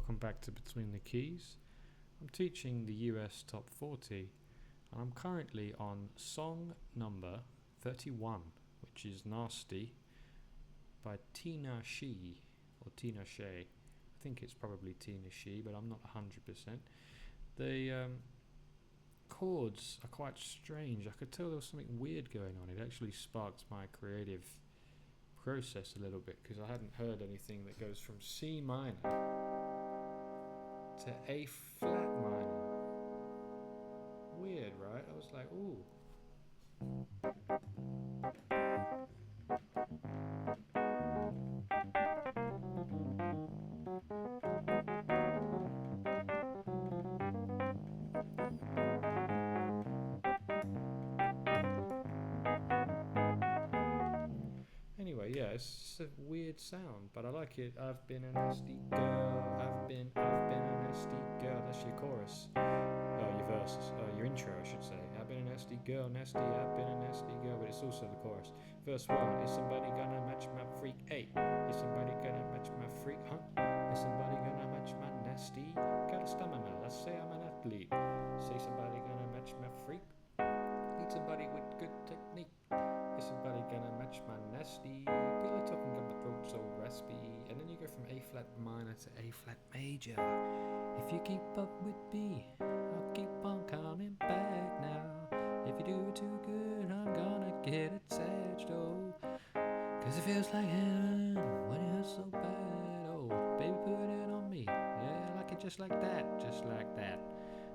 welcome back to Between the Keys. I'm teaching the US Top 40 and I'm currently on song number 31, which is Nasty by Tinashe or Tinashe. I think it's probably Tinashe, but I'm not 100%. The chords are quite strange. I could tell there was something weird going on. It actually sparked my creative process a little bit because I hadn't heard anything that goes from C minor to A flat minor. Weird, right? I was like, ooh. Anyway, yeah, it's just a weird sound, but I like it. I've been a nasty girl. I've been a nasty girl. That's your chorus. Your verse, your intro, I should say. I've been a nasty girl, nasty. I've been a nasty girl, but it's also the chorus. Verse 1: Is somebody gonna match my freak? Hey, is somebody gonna match my freak? Huh? Is somebody gonna match my nasty? Got a stamina. Let's say I'm an athlete. Say somebody gonna match my freak? Need somebody with good technique. Is somebody gonna match my nasty? People are talking about my throat so raspy. And then you go from A flat minor to A flat major. If you keep up with me, I'll keep on coming back now. If you do it too good, I'm gonna get attached, oh. Cause it feels like heaven when it hurts so bad, oh. Baby, put it on me, yeah, I like it just like that, just like that.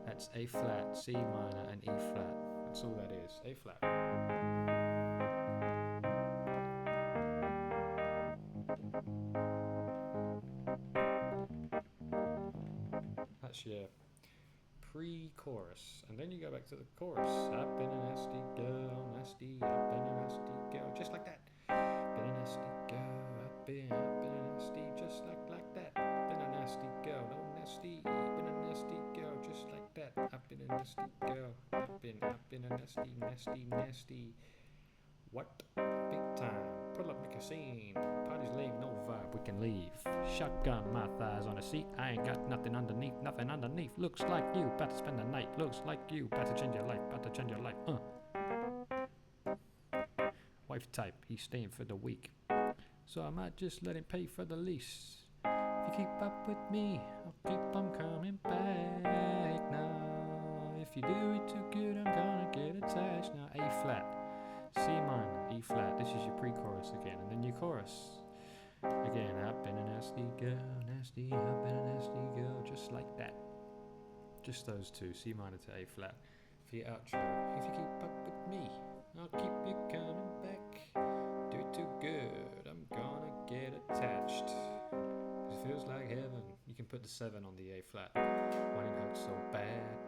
That's A flat, C minor and E flat. That's all that is, A flat. That's your pre-chorus, and then you go back to the chorus. I've been a nasty girl, nasty. I've been a nasty girl, just like that. Been a nasty girl. I've been a nasty, just like that. Been a nasty girl, no nasty. Been a nasty girl, just like that. I've been a nasty girl. I've been a nasty. What? Big time. Pull up, make a scene. Party's lame, no vibe, we can leave. Shotgun, my thighs on a seat. I ain't got nothing underneath. Looks like you, about to spend the night. Looks like you, about to change your life, Wife type, he's staying for the week. So I might just let him pay for the lease. If you keep up with me, I'll keep on coming back now. If you do it too good, I'm gonna get attached. Now A flat, C minor, E flat. This is your pre-chorus again, and then your chorus. Again, I've been a nasty girl, nasty. I've been a nasty girl, just like that. Just those two, C minor to A flat. For your outro, if you keep up with me, I'll keep you coming back. Do it too good, I'm gonna get attached. Cause it feels like heaven. You can put the 7 on the A flat when it hurts so bad.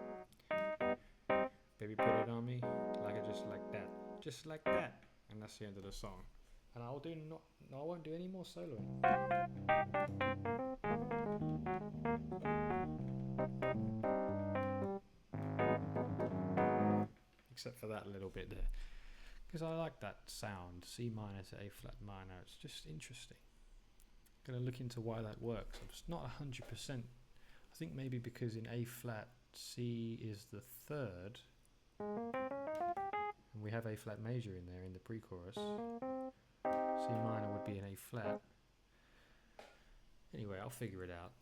Baby, put it on me, like it just like that. Just like that, and that's the end of the song. And I won't do any more soloing. Except for that little bit there, because I like that sound, C minor to A flat minor. It's just interesting. I'm gonna look into why that works. I'm just not 100%. I think maybe because in A flat, C is the third. And we have A flat major in there in the pre-chorus. C minor would be an A flat. Anyway, I'll figure it out.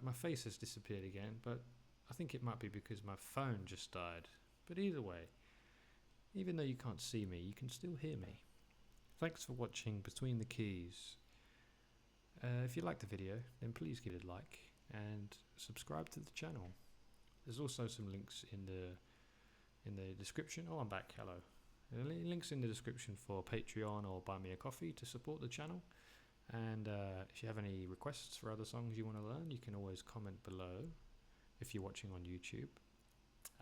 My face has disappeared again, but I think it might be because my phone just died. But either way, even though you can't see me, you can still hear me. Thanks for watching Between the Keys. If you liked the video, then please give it a like and subscribe to the channel. There's also some links in the description. Oh, I'm back. Hello. Links in the description for Patreon or Buy Me a Coffee to support the channel. And if you have any requests for other songs you want to learn, you can always comment below if you're watching on YouTube.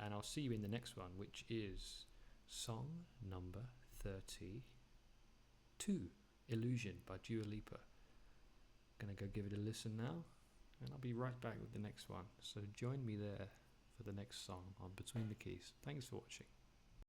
And I'll see you in the next one, which is song number 32, Illusion by Dua Lipa. Gonna go give it a listen now, and I'll be right back with the next one. So join me there for the next song on Between the Keys. Thanks for watching.